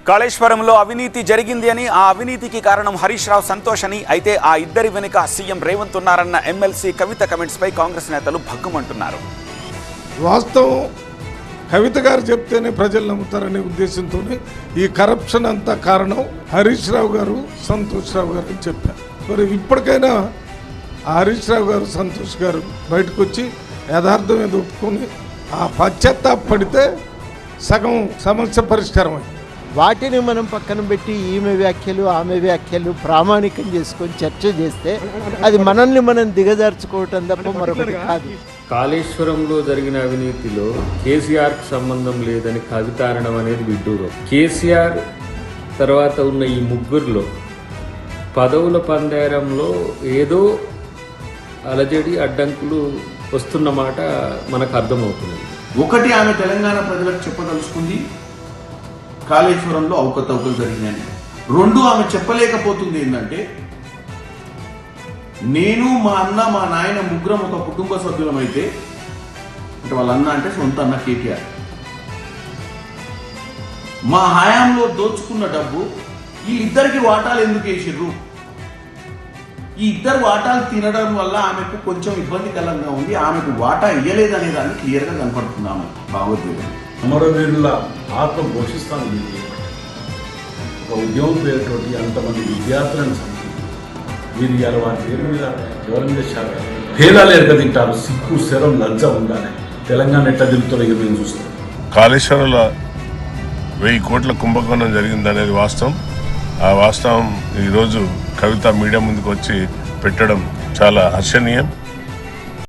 కాళేశ్వరంలో అవినీతి జరిగింది అని, ఆ అవినీతికి కారణం హరీష్ రావు, సంతోష్ అని. అయితే ఆ ఇద్దరి వెనుక సీఎం రేవంత్ ఉన్నారన్న ఎమ్మెల్సీ కవిత కమెంట్స్ పై కాంగ్రెస్ నేతలు భగ్గుమంటున్నారు. వాస్తవం కవిత గారు చెప్తేనే ప్రజలు నమ్ముతారనే ఉద్దేశంతోనే ఈ కరప్షన్ అంతా కారణం హరీష్ రావు గారు, సంతోష్ రావు గారు అని చెప్పారు. మరి ఇప్పటికైనా హరీష్ రావు గారు, సంతోష్ గారు బయటకు వచ్చి యథార్థం ఏదో ఒప్పుకొని ఆ పశ్చాత్తాపడితే సగం సమస్య పరిష్కారం అయింది. వాటిని మనం పక్కన పెట్టి ఈమె వ్యాఖ్యలు, ఆమె వ్యాఖ్యలు ప్రామాణికం చేసుకొని చర్చ చేస్తే అది మనల్ని మనం దిగజార్చుకోవటం తప్ప మరొకటి కాదు. కాళేశ్వరంలో జరిగిన అవినీతిలో కేసీఆర్కి సంబంధం లేదని కవితారణం అనేది విడ్డూరం. కేసీఆర్ తర్వాత ఉన్న ఈ ముగ్గురులో పదవుల పందేరంలో ఏదో అలజడి, అడ్డంకులు వస్తున్న మాట మనకు అర్థమవుతుంది. ఒకటి, ఆమె తెలంగాణ ప్రజలకు చెప్పదలుచుకుంది కాళేశ్వరంలో అవకతవకలు జరిగినాయని. రెండు, ఆమె చెప్పలేకపోతుంది ఏంటంటే నేను, మా అన్న, మా నాయన ముగ్గురం ఒక కుటుంబ సభ్యులమైతే, అంటే వాళ్ళ అన్న అంటే సొంత అన్న కేటీఆర్, మా హయాంలో దోచుకున్న డబ్బు ఈ ఇద్దరికి వాటాలు ఎందుకు వేసిర్రు, ఈ ఇద్దరు వాటాలు తినడం వల్ల ఆమెకు కొంచెం ఇబ్బందికరంగా ఉంది, ఆమెకు వాటా ఇయ్యలేదనే దాన్ని క్లియర్గా కనపడుతుంది ఆమె భావోద్వేగం. అమరవీరుల ఆత్మ పోషిస్తాను. ఒక ఉద్యోగం పేరుతోటి అంతమంది విద్యార్థులను చంపి మీరు ఇవాళ వారి పేరు మీద ఎవరి మీద భేదాలు ఎరగతింటారు. సిక్కు, శరం, లజ్జ ఉండాలి. తెలంగాణ ఎట్లా దిగుతారో ఇక మేము చూస్తాం. కాళేశ్వరంలో 1000 కోట్ల కుంభకోణం జరిగిందనేది వాస్తవం. ఆ వాస్తవం ఈరోజు కవిత మీడియా ముందుకు వచ్చి పెట్టడం చాలా హర్షణీయం.